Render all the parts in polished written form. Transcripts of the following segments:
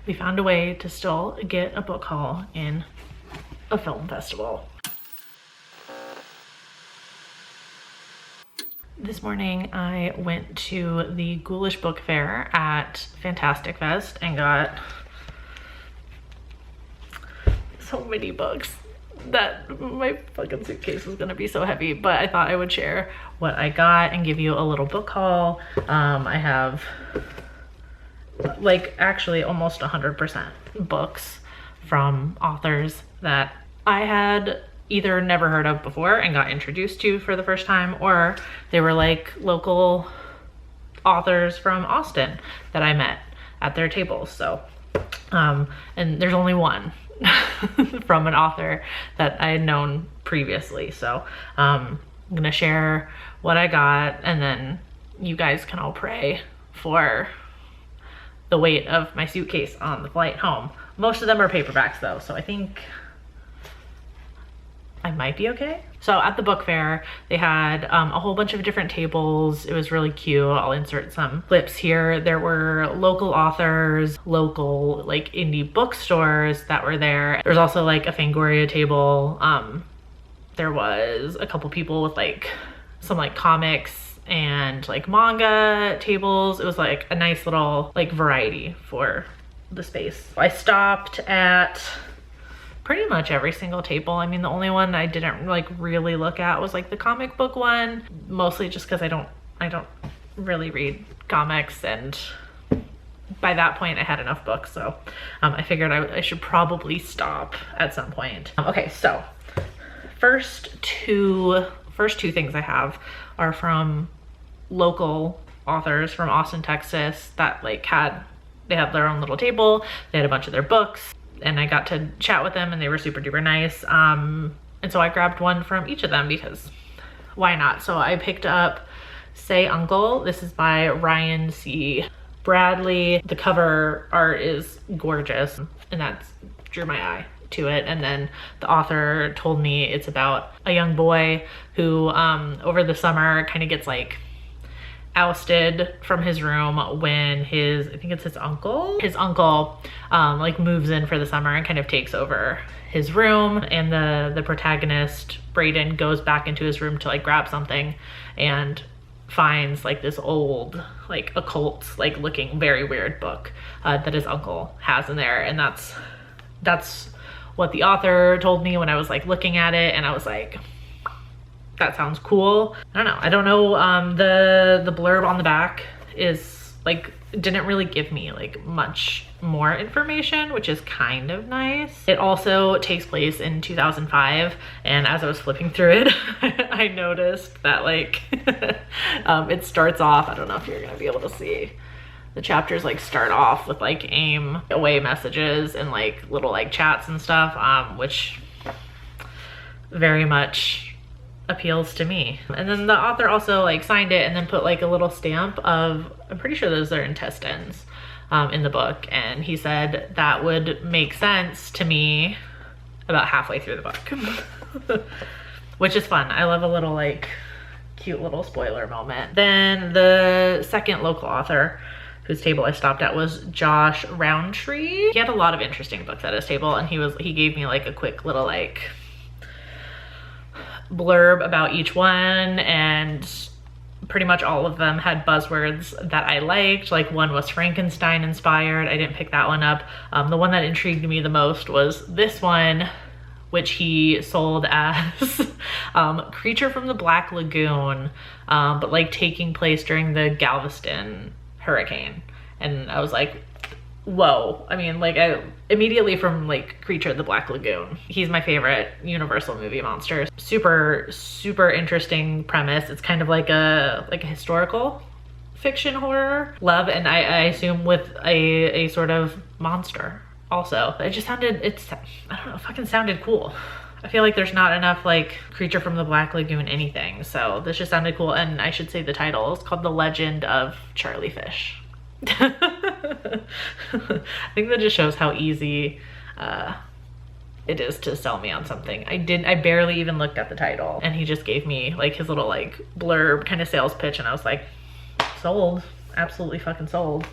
we found a way to still get a book haul in a film festival. This morning I went to the Ghoulish book fair at Fantastic Fest and got so many books that my fucking suitcase is gonna be so heavy, but I thought I would share what I got and give you a little book haul. I have like actually almost 100% books from authors that I had either never heard of before and got introduced to for the first time, or they were like local authors from Austin that I met at their tables. So and there's only one from an author that I had known previously. So I'm gonna share what I got, and then you guys can all pray for the weight of my suitcase on the flight home. Most of them are paperbacks though, so I think I might be okay. So at the book fair, they had a whole bunch of different tables. It was really cute. I'll insert some clips here. There were local authors, local like indie bookstores that were there. There was also like a Fangoria table. There was a couple people with like some like comics and like manga tables. It was like a nice little like variety for the space. I stopped at pretty much every single table. I mean, the only one I didn't like really look at was like the comic book one, mostly just because I don't really read comics, and by that point I had enough books, so I figured I should probably stop at some point. Okay, so first two things I have are from local authors from Austin, Texas that like they had their own little table. They had a bunch of their books, and I got to chat with them, and they were super duper nice. And so I grabbed one from each of them because why not? So I picked up Say Uncle. This is by Ryan C. Bradley. The cover art is gorgeous, and that drew my eye to it. And then the author told me it's about a young boy who over the summer kind of gets like ousted from his room when I think it's his uncle like moves in for the summer and kind of takes over his room, and the protagonist Brayden goes back into his room to like grab something and finds like this old like occult like looking very weird book that his uncle has in there. And that's what the author told me when I was like looking at it, and I was like, that sounds cool. I don't know. The blurb on the back is like, didn't really give me like much more information, which is kind of nice. It also takes place in 2005, and as I was flipping through it, I noticed that like it starts off, I don't know if you're gonna be able to see, the chapters like start off with like aim away messages and like little like chats and stuff, which very much appeals to me. And then the author also like signed it and then put like a little stamp of, I'm pretty sure those are intestines in the book, and he said that would make sense to me about halfway through the book. Which is fun. I love a little like cute little spoiler moment. Then the second local author whose table I stopped at was Josh Roundtree. He had a lot of interesting books at his table, and he gave me like a quick little like blurb about each one, and pretty much all of them had buzzwords that I liked. Like one was Frankenstein inspired. I didn't pick that one up. The one that intrigued me the most was this one, which he sold as Creature from the Black Lagoon, but like taking place during the Galveston hurricane. And I was like, whoa. I mean, like I immediately from like Creature of the Black Lagoon. He's my favorite Universal movie monster. Super, super interesting premise. It's kind of like a historical fiction horror. Love, and I assume with a sort of monster also. It just sounded, I don't know, fucking sounded cool. I feel like there's not enough like Creature from the Black Lagoon anything. So this just sounded cool. And I should say the title is called The Legend of Charlie Fish. I think that just shows how easy it is to sell me on something. I barely even looked at the title, and he just gave me like his little like blurb kind of sales pitch, and I was like, sold, absolutely fucking sold.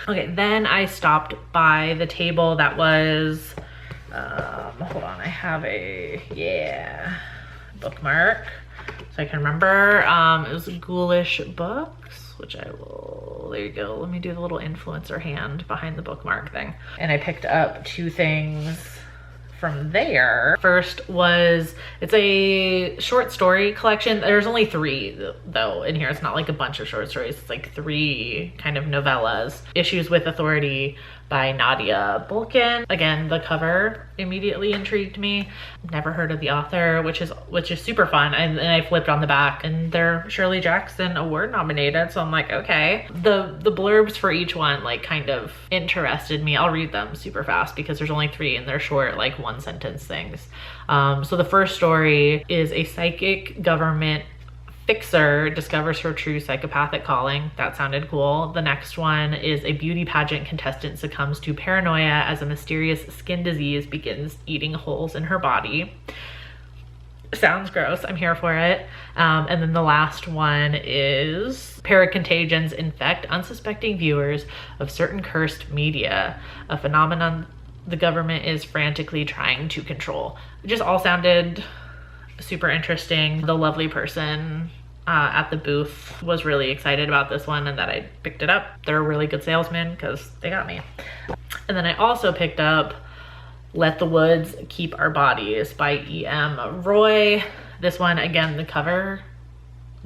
Okay, then I stopped by the table that was, hold on, I have a, bookmark. So I can remember, it was Ghoulish books, which I will, there you go. Let me do the little influencer hand behind the bookmark thing. And I picked up 2 things from there. First was, it's a short story collection. There's only 3 though in here. It's not like a bunch of short stories. It's like 3 kind of novellas. Issues with Authority by Nadia Bulkin. Again, the cover immediately intrigued me. Never heard of the author, which is super fun. And I flipped on the back and they're Shirley Jackson Award nominated. So I'm like, okay. The blurbs for each one like kind of interested me. I'll read them super fast because there's only 3 and they're short, like 1 sentence things. So the first story is a psychic government fixer discovers her true psychopathic calling. That sounded cool. The next one is a beauty pageant contestant succumbs to paranoia as a mysterious skin disease begins eating holes in her body. Sounds gross. I'm here for it. And then the last one is paracontagions infect unsuspecting viewers of certain cursed media, a phenomenon the government is frantically trying to control. It just all sounded super interesting. The lovely person at the booth was really excited about this one and that I picked it up. They're a really good salesman because they got me. And then I also picked up Let the Woods Keep Our Bodies by E.M. Roy. This one, again, the cover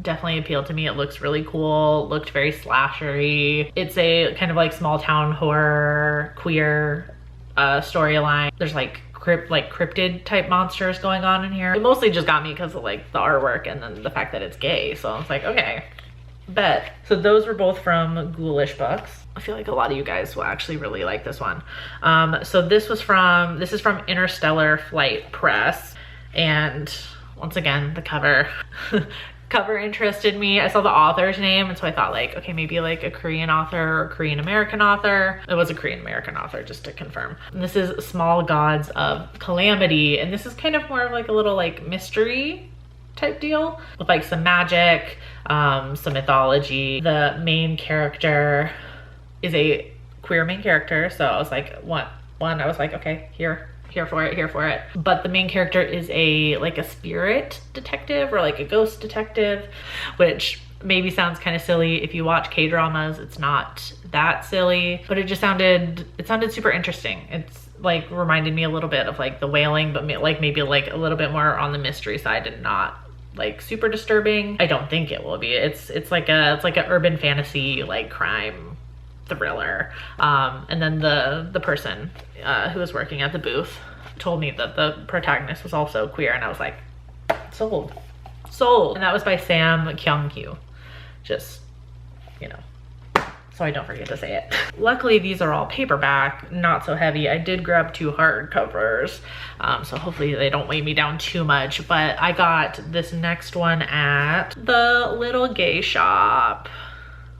definitely appealed to me. It looks really cool, looked very slashery. It's a kind of like small town horror, queer storyline. There's like cryptid type monsters going on in here. It mostly just got me because of like the artwork and then the fact that it's gay. So I was like, okay, bet. So those were both from Ghoulish books. I feel like a lot of you guys will actually really like this one. So this is from Interstellar Flight Press. And once again, the cover cover interested me. I saw the author's name and so I thought like, okay, maybe like a Korean author or Korean American author. It was a Korean American author, just to confirm. And this is Small Gods of Calamity, and this is kind of more of like a little like mystery type deal with like some magic, some mythology. The main character is a queer main character, so I was like, I was like, okay, here for it. But the main character is a spirit detective or like a ghost detective, which maybe sounds kind of silly. If you watch K-dramas, it's not that silly, but it sounded super interesting. It's like reminded me a little bit of like The Wailing, but like maybe like a little bit more on the mystery side and not like super disturbing. I don't think it will be. It's like a urban fantasy like crime thriller. And then the person who was working at the booth told me that the protagonist was also queer, and I was like, sold. And that was by Sam Kyung-kyu. Just, you know, so I don't forget to say it. Luckily, these are all paperback, not so heavy. I did grab 2 hardcovers, so hopefully they don't weigh me down too much, but I got this next one at the Little Gay Shop,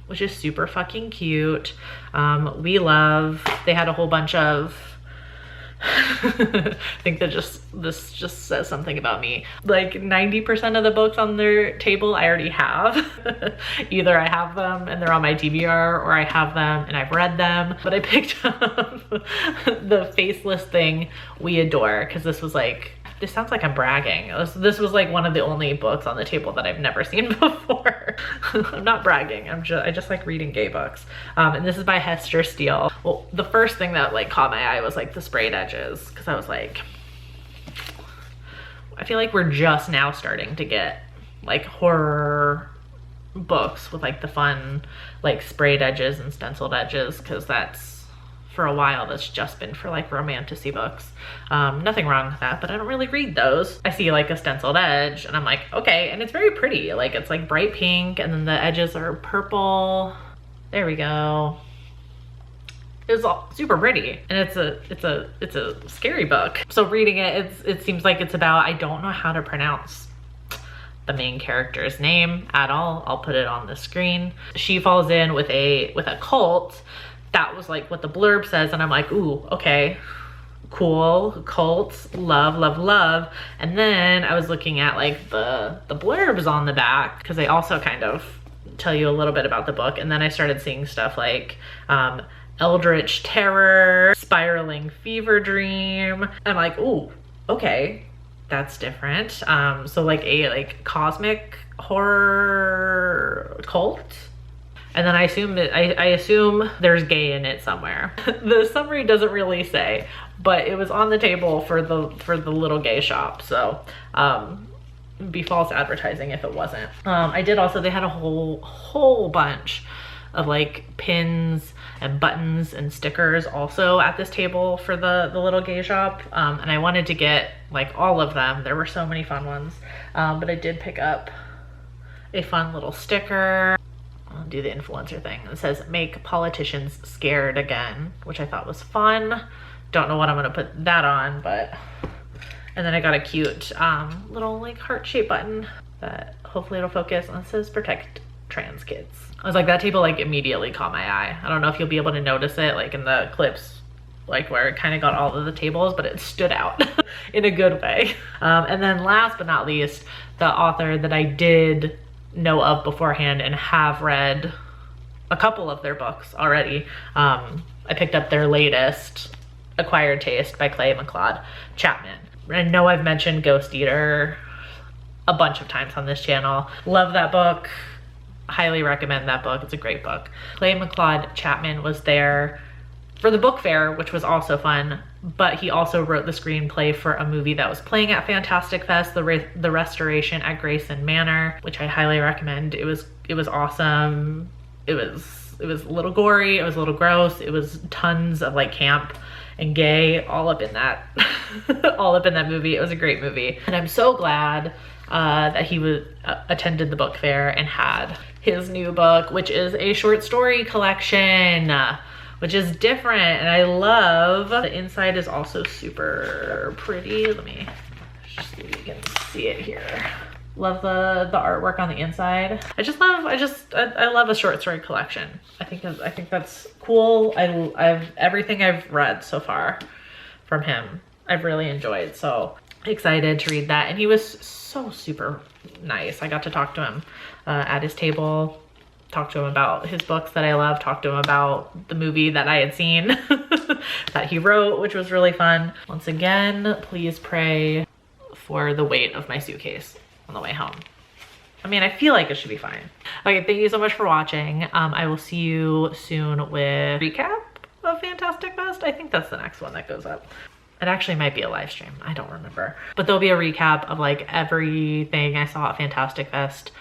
which is super fucking cute. They had a whole bunch of I think that this just says something about me. Like 90% of the books on their table I already have. Either I have them and they're on my TBR, or I have them and I've read them. But I picked up the Faceless Thing We Adore because this was like, this sounds like I'm bragging. This was like one of the only books on the table that I've never seen before. I'm not bragging. I just like reading gay books. And this is by Hester Steele. Well, the first thing that like caught my eye was like the sprayed edges, because I was like, I feel like we're just now starting to get like horror books with like the fun like sprayed edges and stenciled edges, because that's, for a while, that's just been for like romantasy books. Nothing wrong with that, but I don't really read those. I see like a stenciled edge and I'm like, okay, and it's very pretty. Like it's like bright pink and then the edges are purple. There we go. It's all super pretty, and it's a scary book. So reading it seems like it's about, I don't know how to pronounce the main character's name at all. I'll put it on the screen. She falls in with a cult. That was like what the blurb says, and I'm like, ooh, okay, cool, cults, love, love, love. And then I was looking at like the blurbs on the back, because they also kind of tell you a little bit about the book, and then I started seeing stuff like Eldritch Terror, Spiraling Fever Dream. I'm like, ooh, okay, that's different. So like a cosmic horror cult. And then I assume there's gay in it somewhere. The summary doesn't really say, but it was on the table for the little gay shop. So it'd be false advertising if it wasn't. They had a whole bunch of like pins and buttons and stickers also at this table for the little gay shop. And I wanted to get like all of them. There were so many fun ones. But I did pick up a fun little sticker. I'll do the influencer thing. It says, "Make politicians scared again," which I thought was fun. Don't know what I'm gonna put that on, but. And then I got a cute little like heart-shaped button that hopefully it'll focus, and it says "Protect Trans Kids." I was like, that table like immediately caught my eye. I don't know if you'll be able to notice it like in the clips, like where it kind of got all of the tables, but it stood out in a good way. And then last but not least, the author that I did know of beforehand and have read a couple of their books already. I picked up their latest, Acquired Taste by Clay McLeod Chapman. I know I've mentioned Ghost Eater a bunch of times on this channel. Love that book. Highly recommend that book. It's a great book. Clay McLeod Chapman was there for the book fair, which was also fun, but he also wrote the screenplay for a movie that was playing at Fantastic Fest, the restoration at Grayson Manor, which I highly recommend. It was awesome. It was a little gory, it was a little gross, it was tons of like camp and gay all up in that all up in that movie. It was a great movie, and I'm so glad that he attended the book fair and had his new book, which is a short story collection, which is different, and I love. The inside is also super pretty. Let me just see if you can see it here. Love the artwork on the inside. I love a short story collection. I think that's cool. Everything I've read so far from him, I've really enjoyed. So excited to read that. And he was so super nice. I got to talk to him at his table, talk to him about his books that I love, talk to him about the movie that I had seen that he wrote, which was really fun. Once again, please pray for the weight of my suitcase on the way home. I mean, I feel like it should be fine. Okay, thank you so much for watching. I will see you soon with recap of Fantastic Fest. I think that's the next one that goes up. It actually might be a live stream, I don't remember. But there'll be a recap of like everything I saw at Fantastic Fest,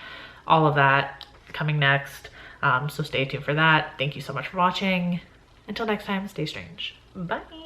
all of that coming next. So stay tuned for that. Thank you so much for watching. Until next time, stay strange. Bye.